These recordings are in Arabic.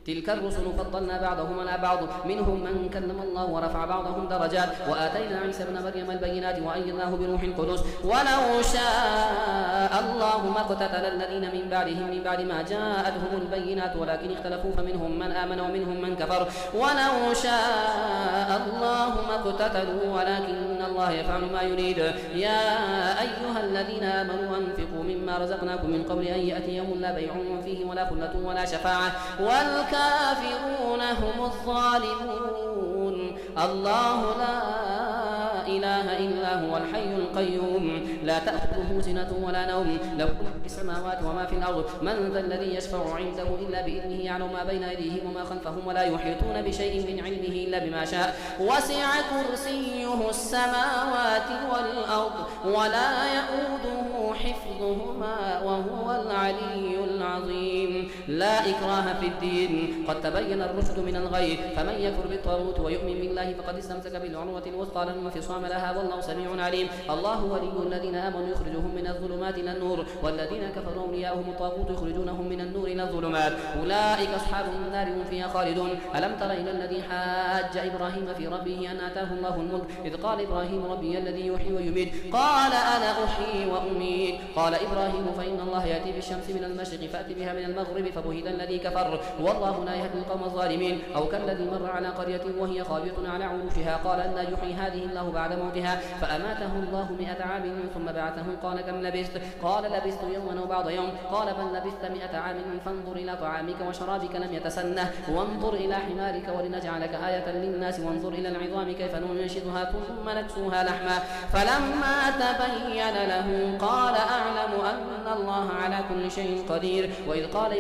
تلك الرسل فضلنا بعضهم على بعض منهم من كلم الله ورفع بعضهم درجات وآتينا عيسى ابن مريم البينات وأيدناه بروح القدس ولو شاء الله ما اقتتل الذين من بعدهم من بعد ما جاءتهم البينات ولكن اختلفوا فمنهم من آمن ومنهم من كفر ولو شاء الله ما اقتتلوا ولكن الله يفعل ما يريد. يا أيها الذين آمنوا أنفقوا مما رزقناكم من قبل أن يأتي يوم لا بيع فيه ولا خلة ولا شفاعة والكافرون هم الظالمون. الله لا إله إلا هو الحي القيوم لا تأخذه سنة ولا نوم له ما في السماوات وما في الأرض من ذا الذي يشفع عنده إلا بإذنه يعلم ما بين أيديهم وما خلفهم ولا يحيطون بشيء من علمه إلا بما شاء وسع كرسيه السماوات والأرض ولا يؤوده حفظهما وهو العلي العظيم. لا إكراه في الدين قد تبين الرشد من الغي فمن يكفر بالطاغوت ويؤمن بالله فقد استمسك بالعروة الوثقى لا انفصام لها والله سميع عليم. الله ولي الذين آمنوا يخرجهم من الظلمات إلى النور والذين كفروا أولياؤهم الطاغوت يخرجونهم من النور إلى الظلمات أولئك أصحاب النار هم فيها خالدون. ألم تر إلى الذي حاج إبراهيم في ربه أن آتاه الله الملك إذ قال إبراهيم ربي الذي يحيي ويميت قال أنا أحيي وأميت قال إبراهيم فإن الله يأتي بالشمس من المشرق فأت بها من المغرب فبهت الذي كفر والله لا يهدي القوم الظالمين. أو كالذي مر على قرية وهي خاوية على عروشها قال أن يحيي هذه الله بعد موتها فأماته الله 100 عام ثم بعثه قال كم لبثت قال لبثت يوما أو بعض يوم قال بل لبثت 100 عام فانظر إلى طعامك وشرابك لم يتسنه وانظر إلى حمارك ولنجعلك آية للناس وانظر إلى العظام كيف ننشدها ثم نكسوها لحما فلما تبين له قال أعلم أن الله على كل شيء قدير. وإذ قال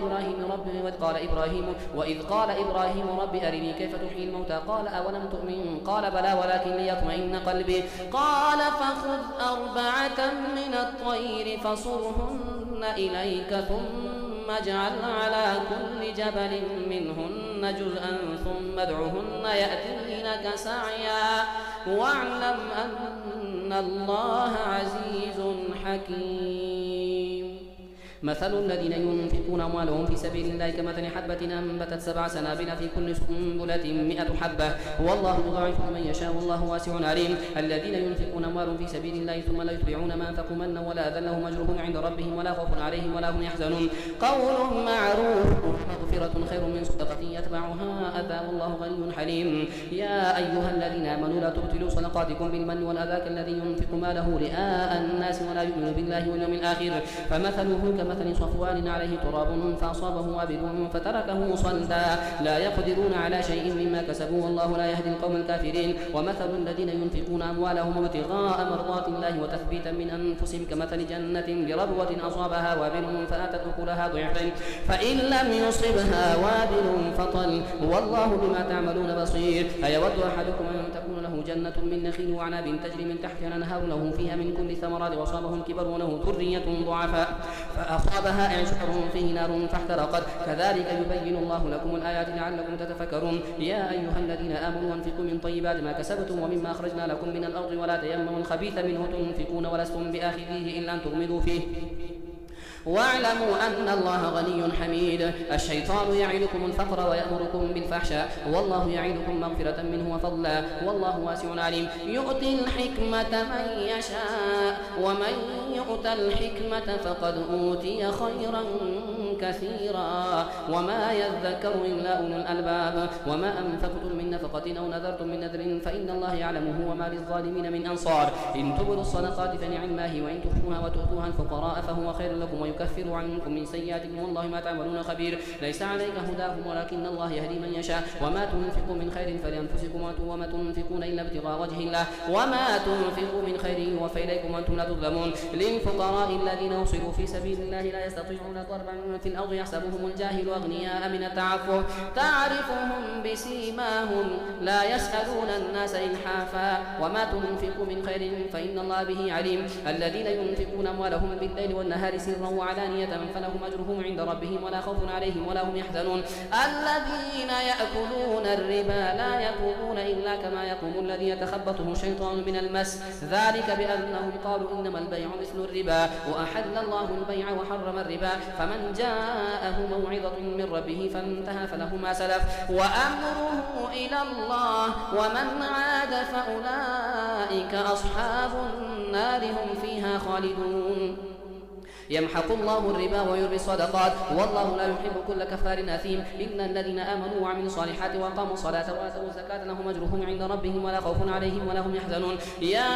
إبراهيم رب أرني كيف تحيي الموتى قال أولم تؤمن قال بلى ولكن ليطمئن قلبي قال فخذ 4 من الطير فصرهن إليك ثم اجعل على كل جبل منهن جزءا ثم ادعهن يأتينك سعيا واعلم أن الله عزيز حكيم. مثل الذين ينفقون أموالهم في سبيل الله كمثل حبة أنبتت 7 سنابل في كل سنبلة 100 حبة والله يضاعف لمن يشاء والله واسع عليم. الذين ينفقون أموالهم في سبيل الله ثم لا يتبعون ما أنفقوا منا ولا أذى لهم أجرهم عند ربهم ولا خوف عليهم ولا هم يحزنون. قول معروف مغفرة خير من صدقة يتبعها أذى والله غني حليم. يا أيها الذين آمنوا لا تبطلوا صدقاتكم بالمن والأذى كالذي ينفق ماله رئاء الناس ولا يؤمن بالله واليوم الآخر فمثله كمثل صفوان عليه تراب فأصابه وابل فتركه صلدا لا يقدرون على شيء مما كسبوا والله لا يهدي القوم الكافرين. ومثل الذين ينفقون أموالهم ابتغاء مرضات الله وتثبيتا من أنفسهم كمثل جنة بربوة أصابها وابل فآتت أكلها ضعفين فإن لم يصبها وابل فطل والله بما تعملون بصير. أيود أحدكم أن تكون له جنة من نخيل وعناب تجري من تحتها الأنهار له فيها من كل ثمرات وأصابه الكبر وله ذرية ضعفاء فأصابها إعصار فيه نار فاحترقت كذلك يبين الله لكم الآيات لعلكم تتفكرون. يا أيها الذين آمنوا أنفقوا من طيبات ما كسبتم ومما أخرجنا لكم من الأرض ولا تيمموا الخبيث منه تنفقون ولستم بآخذيه إلا أن تغمضوا فيه واعلموا أن الله غني حميد. الشيطان يعدكم الفقر ويأمركم بالفحشاء والله يعدكم مغفرة منه وفضلا والله واسع عليم. يؤتي الحكمة من يشاء ومن يؤت الحكمة فقد أوتي خيرا كثيرا وما يذكر إلا أولو الألباب. وما أنفقتم من نفقة أو نذرتم من نذر فإن الله يعلمه وما للظالمين من أنصار. إن تبدوا الصدقات فنعما هي وإن تخفوها وتؤتوها الفقراء فهو خير لكم ويكفر عنكم من سيئاتكم والله ما تعملون خبير. ليس عليك هداهم ولكن الله يهدي من يشاء وما تنفقوا من خير فلأنفسكم وما تنفقون إلا ابتغاء وجه الله وما تنفقوا من خير يوفى إليكم وأنتم لا تظلمون. للفقراء الذين أوصلوا في سبيل الله لا يستطيعون ضربا في الأرض يحسبهم الجاهل أغنياء من التعفف تعرفهم بسيماهم لا يسألون الناس إلحافا وما تنفقوا من خير فإن الله به عليم. الذين ينفقون أموالهم بالليل والنهار سرا وعلانية فلهم أجرهم عند ربهم ولا خوف عليهم ولا هم يحزنون. الذين يأكلون الربا لا يقومون إلا كما يقوم الذي يتخبطه الشيطان من المس ذلك بأنهم قالوا إنما البيع مثل الربا وأحل الله البيع وحرم الربا فمن جاءه موعظة من ربه فانتهى فله ما سلف وأمره إلى الله ومن عاد فأولئك أصحاب النار هم فيها خالدون. يمحق الله الربا ويربي الصدقات والله لا يحب كل كفار أثيم. إن الذين آمنوا وعملوا الصالحات وأقاموا الصلاة وآتوا الزكاة لهم أجرهم عند ربهم ولا خوف عليهم ولا هم يحزنون. يا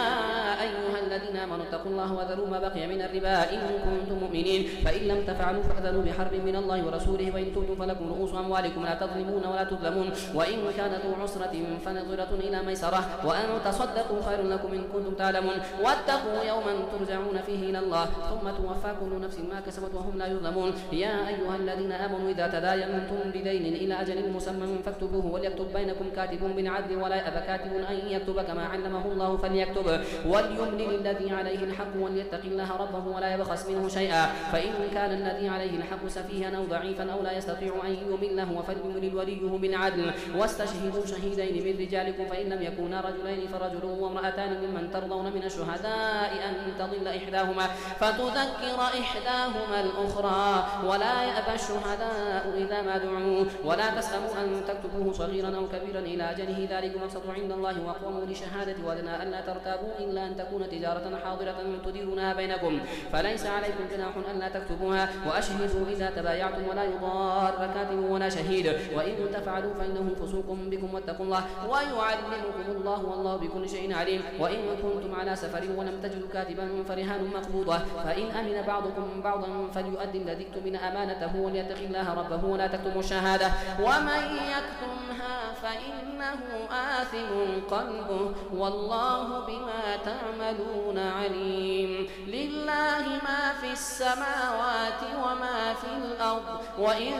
أيها الذين آمنوا اتقوا الله وذروا ما بقي من الربا إن كنتم مؤمنين فإن لم تفعلوا فاحذروا بحرب من الله ورسوله وإن تبتم فلكم رؤوس أموالكم لا تظلمون ولا تظلمون وإن كان ذو عسرة فنظرة إلى ميسرة وأن تصدقوا خير لكم إن كنتم تعلمون واتقوا يوما ترجعون فيه إلى الله ثم توفى كل نفس ما كسبت وهم لا يظلمون. يا أيها الذين آمنوا إذا تداينتم بدين إلى أجل مسمى فاكتبوه وليكتب بينكم كاتب بالعدل ولا يأبى كاتب أن يكتب كما علمه الله فليكتب وليملل الذي عليه الحق وليتق الله ربه ولا يبخس منه شيئا فإن كان الذي عليه الحق سفيها أو ضعيفا أو لا يستطيع أن يمله فليملل وليه بالعدل واستشهدوا شهيدين من رجالكم فإن لم يكونا رجلين فرجل وامرأتان ممن ترضون من الشهداء أن تضل إحداهما فتذكر إحداهما الأخرى ولا يأبى الشهداء إذا ما دعوا ولا تسأموا أن تكتبوه صغيرا أو كبيرا إلى أجله ذلكم أقسط عند الله وأقوموا لشهادة وأدنى ألا ترتابوا إلا أن تكون تجارة حاضرة تديرونها بينكم فليس عليكم جناح ألا تكتبوها وأشهدوا إذا تبايعتم ولا يضار كاتب ولا شهيد وإن تفعلوا فإنه فسوق بكم واتقوا الله ويعلمكم الله والله بكل شيء عليم. وإن كنتم على سفر ولم تجدوا كاتبا فرهان مقبوضة فإن أمن بعضكم بعضا فليؤدي الذي اؤتمن أمانته وليتق الله ربه ولا تكتموا الشهادة ومن يكتمها فإنه آثم قلبه والله بما تعملون عليم. لله ما في السماوات وما في الأرض وإن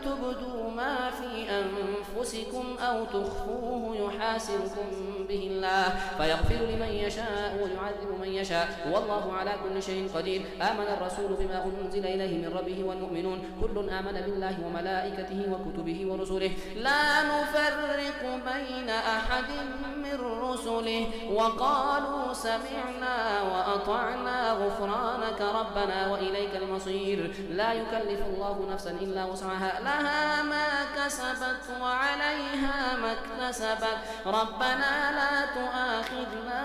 تبدوا ما في أنفسكم أو تخفوه يحاسبكم به الله فيغفر لمن يشاء ويعذب من يشاء والله على كل شيء قدير. آمن الرسول بما أنزل إليه من ربه والمؤمنون كل آمن بالله وملائكته وكتبه ورسله لا نفرق بين أحد من رسله وقالوا سمعنا وأطعنا غفرانك ربنا وإليك المصير. لا يكلف الله نفسا إلا وسعها لها ما كسبت وعليها ما اكتسبت ربنا لا تؤاخذنا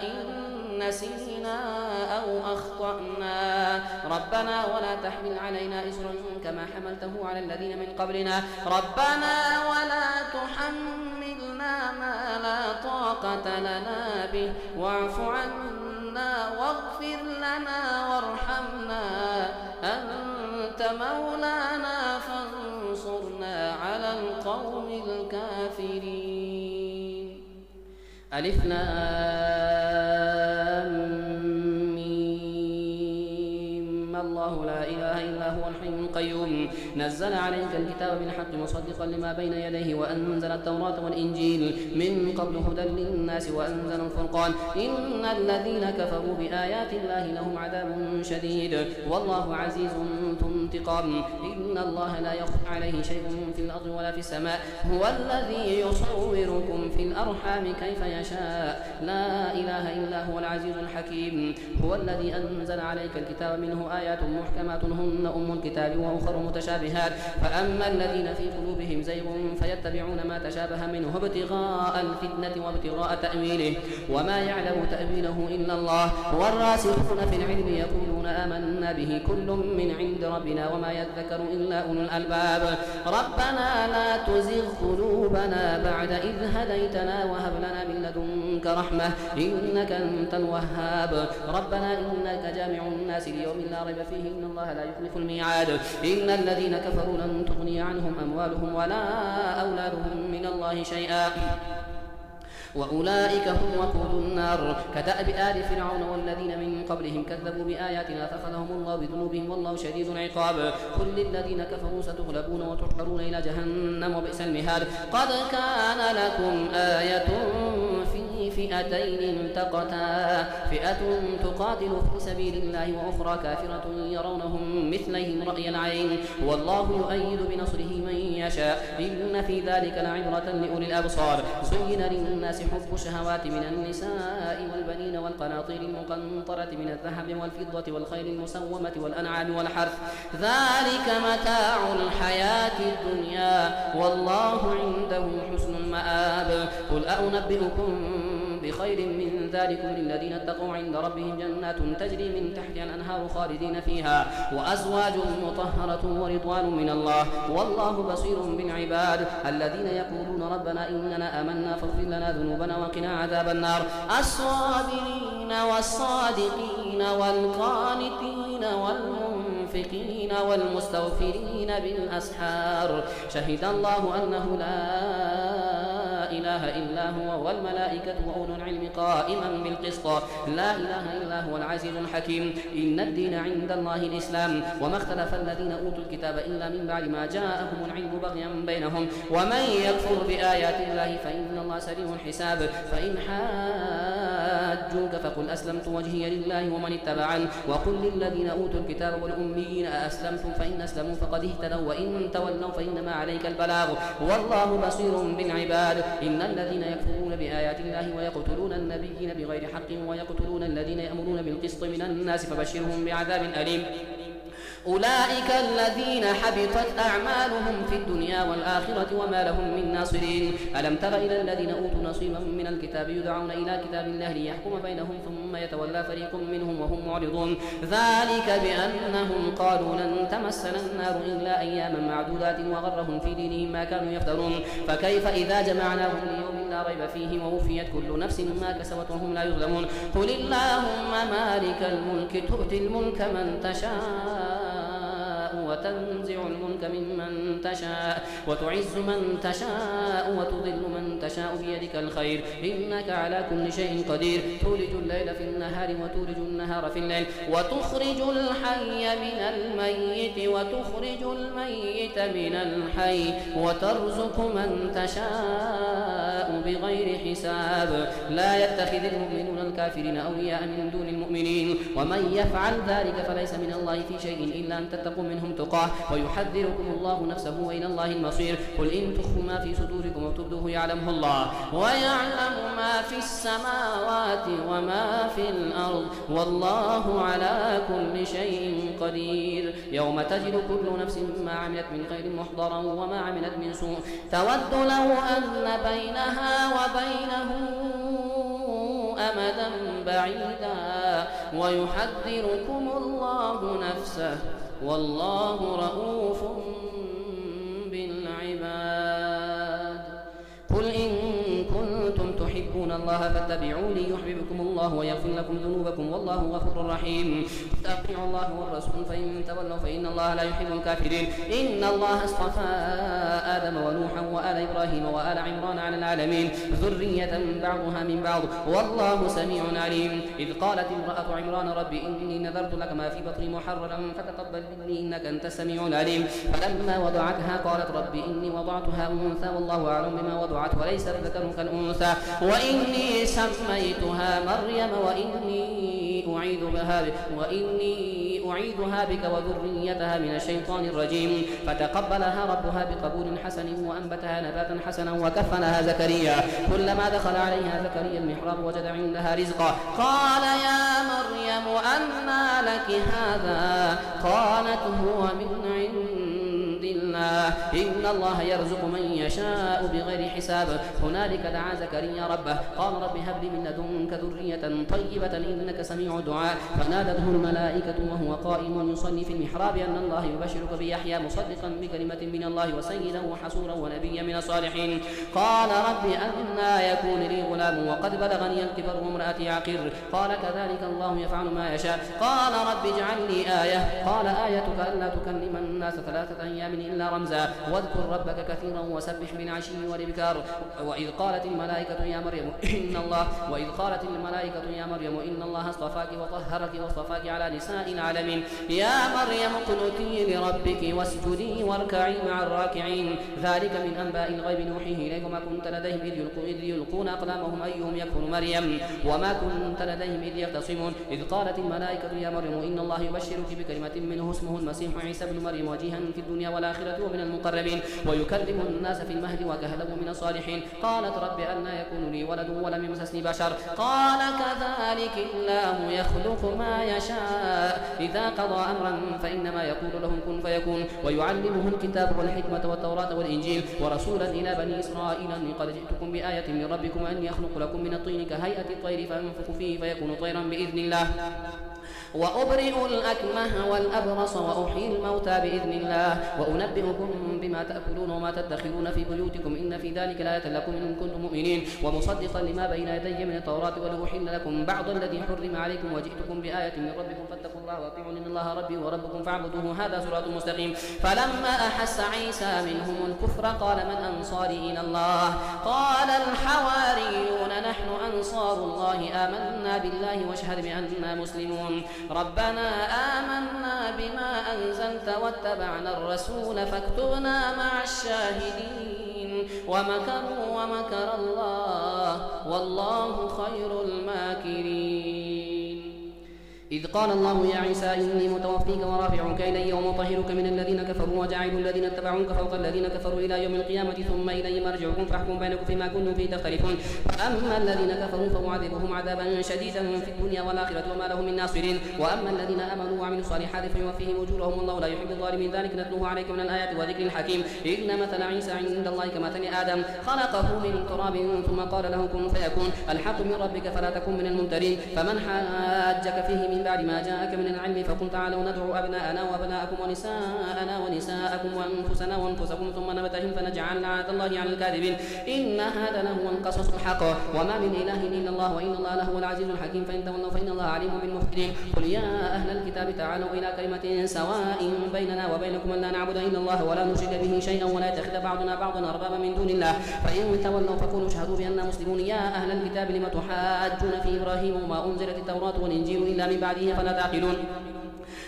إن نسينا أو أخطأنا ربنا ولا تحمل علينا إصرا كما حملته على الذين من قبلنا ربنا ولا تحملنا ما لا طاقة لنا به واعف عنا واغفر لنا وارحمنا أنت مولانا فانصرنا على القوم الكافرين. ألف لام الله لا إله إلا هو الحي القيوم نزل عليك الكتاب بالحق مصدقا لما بين يديه وأنزل التوراة والإنجيل من قبل هدى للناس وأنزل الفرقان إن الذين كفروا بآيات الله لهم عذاب شديد والله عزيز ذو انتقام. إن الله لا يخفى عليه شيء في الأرض ولا في السماء هو الذي يصوركم في الأرحام كيف يشاء لا إله إلا هو العزيز الحكيم. هو الذي أنزل عليك الكتاب منه آيات محكمات هن أم الكتاب وأخر متشابهات فأما الذين في قلوبهم زيغ فيتبعون ما تشابه منه ابتغاء الفتنة وابتغاء تأويله وما يعلم تأويله إلا الله والراسخون في العلم يقولون آمنا به كل من عند ربنا وما يذكر إلا أولو الألباب. ربنا لا تزغ قلوبنا بعد إذ هديتنا وهب لنا من لدنك رحمة إنك أنت الوهاب. ربنا إنك جامع الناس ليوم لا ريب فيه إن الله لا يخلف الميعاد. إن الذين كفروا لن تغني عنهم أموالهم ولا أولادهم من الله شيئا وأولئك هم وقود النار كدأب آل فرعون والذين من قبلهم كذبوا بآياتنا فأخذهم الله بذنوبهم والله شديد العقاب. قل للذين كفروا ستغلبون وتحشرون إلى جهنم وبئس المهاد. قد كان لكم آية فئتين التقتا فئة تقاتل في سبيل الله وأخرى كافرة والآخرة يرونهم مثليهم رأي العين والله يؤيد بنصره من يشاء إن في ذلك لعبرة لأولي الأبصار. زين للناس حب الشهوات من النساء والبنين والقناطير المقنطرة من الذهب والفضة والخيل المسومة والأنعام والحرث ذلك متاع الحياة الدنيا والله عنده حسن المآب. قل أنبئكم بخير من ذلكم للذين اتقوا عند ربهم جنات تجري من تحتها الأنهار خالدين فيها وأزواج مطهرة ورضوان من الله والله بصير بالعباد. الذين يقولون ربنا إننا آمنا فاغفر لنا ذنوبنا وقنا عذاب النار. الصابرين والصادقين والقانتين والمنفقين والمستغفرين بالأسحار شهد الله أنه لا إله إلا هو والملائكة وأولو العلم قائما بالقسط لا إله إلا هو العزيز الحكيم. إن الدين عند الله الإسلام وما اختلف الذين أوتوا الكتاب إلا من بعد ما جاءهم العلم بغيا بينهم ومن يكفر بآيات الله فإن الله سريع الحساب. فإن حاجوك فقل أسلمت وجهي لله ومن اتبعن وقل للذين أوتوا الكتاب والأميين أأسلمتم فإن أسلموا فقد اهتدوا وإن تولوا فإنما عليك البلاغ والله بصير بالعباد. إن الذين يكفرون بآيات الله ويقتلون النبيين بغير حق ويقتلون الذين يأمرون بالقسط من الناس فبشرهم بعذاب أليم. أولئك الذين حبطت أعمالهم في الدنيا والآخرة وما لهم من ناصرين. ألم تر إلى الذين أوتوا نصيبا من الكتاب يدعون إلى كتاب الله ليحكم بينهم ثم يتولى فريق منهم وهم معرضون ذلك بأنهم قالوا لن تمسنا النار إلا أياما معدودات وغرهم في دينهم ما كانوا يفترون. فكيف إذا جمعناهم ليوم لا ريب فيه ووفيت كل نفس ما كسبت وهم لا يظلمون. قل اللهم مالك الملك تؤتي الملك من تشاء وتنزع الملك ممن تشاء وتعز من تشاء وتضل من تشاء بيدك الخير إنك على كل شيء قدير. تولج الليل في النهار وتولج النهار في الليل وتخرج الحي من الميت وتخرج الميت من الحي وترزق من تشاء بغير حساب. لا يتخذ المؤمنون الكافرين أولياء من دون المؤمنين ومن يفعل ذلك فليس من الله في شيء إلا أن تتقوا منهم تقاه ويحذركم الله نفسه وإلى الله المصير. قل إن تخفوا ما في صدوركم وتبدوه يعلمه الله ويعلم ما في السماوات وما في الأرض والله على كل شيء قدير. يوم تجد كل نفس ما عملت من خير محضرا وما عملت من سوء تود لو أن بينها وبينه أمدا بعيدا ويحذركم الله نفسه والله رؤوف بالعباد. قل إن كنتم تحبون الله فاتبعوني يحببكم الله ويغفر لكم ذنوبكم والله غفور رحيم. أطيعوا الله والرسول فإن تولوا فإن الله لا يحب الكافرين. إن الله اصطفى آدم ونوحا وآل إبراهيم وآل عمران على العالمين ذرية بعضها من بعض والله سميع عليم. إذ قالت امرأة عمران رب إني نذرت لك ما في بطني محررا فتقبل مني إنك أنت السميع العليم. فلما وضعتها قالت رب إني وضعتها أنثى والله أعلم بما وضعت وليس الذكر كالأنثى وإني سميتها مريم وإني أعيذها بك وذريتها من الشيطان الرجيم. فتقبلها ربها بقبول حسن وأنبتها نباتا حسنا وكفلها زكريا. كلما دخل عليها زكريا المحراب وجد عندها رزقا قال يا مريم أنى لك هذا قالت هو من عند الله إن الله يرزق من يشاء بغير حساب. هنالك دعا زكريا ربه قال رب هب لي من لدنك ذرية طيبة إنك سميع الدعاء. فنادته الملائكة وهو قائم يصلي في المحراب أن الله يبشرك بيحيى مصدقا بكلمة من الله وسيدا وحصورا ونبيا من الصالحين. قال رب أنى يكون لي غلام وقد بلغني الكبر وامرأتي عقر قال كذلك الله يفعل ما يشاء. قال رب اجعل لي آية قال آيتك ألا تكلم الناس 3 أيام إلا رمزا واذكر ربك كثيرا وسبح بالعشي والإبكار وإذ قالت الملائكة يا مريم إن الله اصطفاك وطهرك واصطفاك على نساء العالمين يا مريم اقنتي لربك واسجدي واركعي مع الراكعين ذلك من أنباء الغيب نوحيه إليك وما كنت لديهم إذ يلقون أقلامهم أيهم يكفر مريم وما كنت لديهم إذ يختصمون إذ قالت الملائكة يا مريم إن الله يبشرك بكلمة منه اسمه المسيح عيسى بن مريم وجيها في الدنيا والآخرة ومن المقربين ويكلم الناس في المهد وكهلا من الصالحين قالت رب أنى يكون لي ولد ولم يمسسني بشر قال كذلك الله يخلق ما يشاء إذا قضى أمرا فإنما يقول له كن فيكون ويعلمه الكتاب والحكمة والتوراة والإنجيل ورسولا إلى بني إسرائيل أني قد جئتكم بآية من ربكم أن يخلق لكم من الطين كهيئة الطير فأنفخ فيه فيكون طيرا بإذن الله وأبرئ الأكمه والأبرص وأحيي الموتى بإذن الله وأنبئكم بما تأكلون وما تدخرون في بيوتكم إن في ذلك لآية لكم إن كنتم مؤمنين ومصدقا لما بين يدي من التوراة ولأحل لكم بعض الذي حرم عليكم وجئتكم بآية من ربكم فاتقوا الله وأطيعون إن الله ربي وربكم فاعبدوه هذا صراط مستقيم فلما أحس عيسى منهم الكفر قال من أنصاري إلى الله قال الحواريون نحن أنصار الله آمنا بالله واشهد بأننا مسلمون ربنا آمنا بما أنزلت واتبعنا الرسول فاكتبنا مع الشاهدين ومكروا ومكر الله والله خير الماكرين إذ قال الله يا عيسى إني متوفيك ورافعك إلي ومطهرك من الذين كفروا وجاعل الذين اتبعوك فوق الذين كفروا إلى يوم القيامة ثم إلي مرجعكم فاحكم بينكم فيما كنتم فيه تختلفون فأما الذين كفروا فأعذبهم عذابا شديدا في الدنيا والآخرة وما لهم من ناصرين وأما الذين آمنوا وعملوا الصالحات فيوفيهم أجورهم والله لا يحب الظالمين ذلك نتلوه عليك من الآيات وذكر الحكيم إن مثل عيسى عند الله كمثل آدم خلقه من تراب ثم قال له كن فيكون الحق من ربك فلا تكن من الممترين فمن حاجك فيه من بعد ما جاءك من العلم فقل تعالوا ندعو أبناءنا وأبناءكم ونساءنا ونساءكم وأنفسنا وأنفسكم ثم نبتهم فنجعل لعنة الله على الكاذبين إن هذا لهو القصص الحق وما من إله إلا الله وإن الله لهو العزيز الحكيم فإن تولوا فإن الله عليم بالمفسدين قل يا أهل الكتاب تعالوا إلى كلمة سواء بيننا وبينكم أن لا نعبد إلا الله ولا نشرك به شيئا ولا يتخذ بعضنا بعضا أربابا من دون الله فإن تولوا فقولوا اشهدوا بأننا مسلمون يا أهل الكتاب لم تحاجون في إبراهيم وما أنزلت التوراة والإنجيل إلا من بعده فلا تعقلون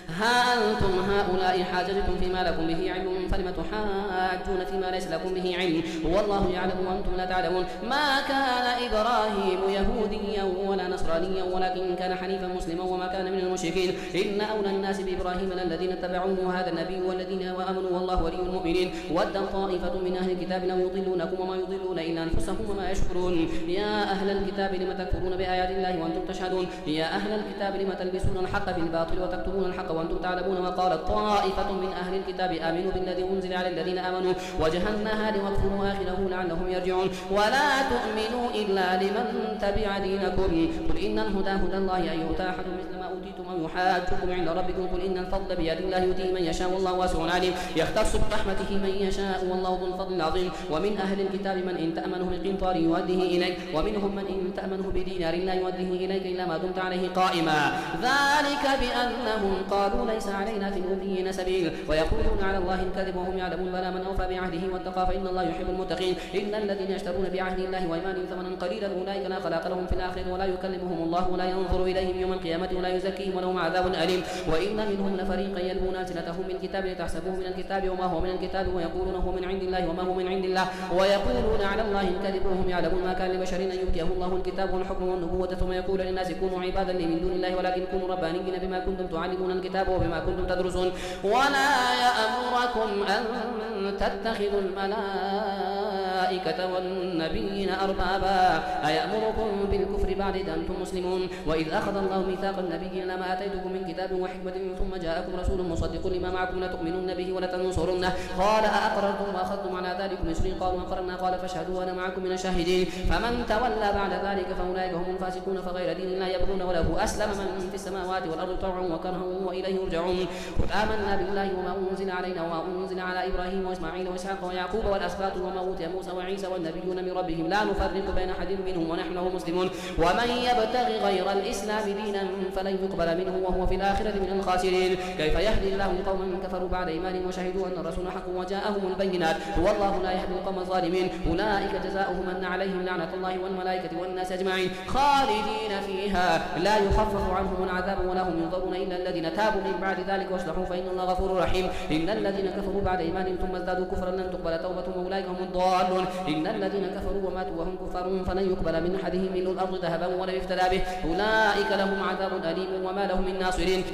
ها أنتم هؤلاء حاججتم فيما لكم به علم فلم تحاجون فيما ليس لكم به علم والله يعلم وأنتم لا تعلمون ما كان إبراهيم يهوديا ولا نصرانيا ولكن كان حنيفا مسلما وما كان من المشركين إن أولى الناس بإبراهيم للذين اتبعوه وهذا النبي والذين آمنوا والله ولي المؤمنين ود طائفة من أهل الكتاب لو يضلونكم وما يضلون إلا أنفسهم وما يشكرون يا أهل الكتاب لم تكفرون بآيات الله وأنتم تشهدون يا أهل الكتاب لم تلبسون الحق بالباطل وتكتمون الحق وأنتم تعلمون وقالت طائفة من أهل الكتاب آمنوا بالذي أنزل على الذين آمنوا وجه النهار واكفروا آخره لعلهم يرجعون ولا تؤمنوا إلا لمن تبع دينكم قل إن الهدى هدى الله أن يؤتى أحد مثل ما أوتيتم أو يحاجكم عند ربكم قل إن الفضل بيد الله يؤتيه من يشاء والله واسع عليم يختص برحمته من يشاء والله ذو الفضل العظيم ومن أهل الكتاب من إن تأمنه بقنطار يؤديه إليك ومنهم من إن تأمنه بدينار لا يؤديه إليك إلا ما دمت عليه قائما ذلك بأنهم قالوا ليس علينا في الأميين سبيل ويقولون على الله الكذب وهم يعلمون بلى من أوفى بعهده واتقى فإن الله يحب المتقين إن الذين يشترون بعهد الله وإيمانهم ثمنا قليلا أولئك لا خلاق لهم في الآخرة ولا يكلمهم الله ولا ينظر إليهم يوم القيامة ولا يزكيهم ولهم عذاب أليم وإن منهم لفريقا يلوون ألسنتهم بالكتاب لتحسبوه من الكتاب وما هو من الكتاب ويقولون هو من عند الله وما هو من عند الله ويقولون على الله الكذب وهم يعلمون ما كان لبشر أن يؤتيه الله الكتاب والحكم والنبوة ثم يقول للناس كونوا عبادا لي من دون الله ولكن كونوا ربانيين بما كنتم تعلمون الكتاب وبما كنتم تدرسون ولا يأمركم أن تتخذوا الملائكة والنبيين أربابا أيأمركم بالكفر بعد إذ أنتم مسلمون وإذ أخذ الله ميثاق النبيين لما آتيتكم من كتاب وحكمة ثم جاءكم رسول مصدق لما معكم لتؤمنن به ولتنصرنه قال أأقررتم وأخذتم على ذلكم إصري قالوا أقررنا قال فاشهدوا وأنا معكم من الشاهدين فمن تولى بعد ذلك فأولئك هم الفاسقون فغير دين الله يبغون وله أسلم من في السماوات والأرض طوعا وكرها وإليه يرجعون قل آمنا بالله وما أنزل علينا وما أنزل على إبراهيم وإسماعيل وإسحاق ويعقوب والأسباط وما أوتي موسى وعيسى والنبيون من ربهم لا نفرق بين أحد منهم ونحن له مسلمون ومن يبتغي غير الإسلام دينا فلن يقبل منه وهو في الآخرة من الخاسرين كيف يهدي الله قوما كفروا بعد إيمانهم وشهدوا أن الرسول حق وجاءهم البينات والله لا يهدي القوم الظالمين أولئك جزاؤهم أن عليهم لعنة الله والملائكة والناس أجمعين خالدين فيها لا يخفف عنهم العذاب ولا هم ينظرون إلا الذين تابوا من بعد ذلك واصلحوا فإن الله غفور رحيم إن الذين كفروا بعد إيمانهم ثم ازدادوا كفرا لن تقبل توبتهم وأولئك هم الضالون إن الذين كفروا وماتوا وهم كفار فلن يقبل من أحدهم ملء الأرض ذهبا ولو افتدى به أولئك لهم عذاب أليم وما لهم من ناصرين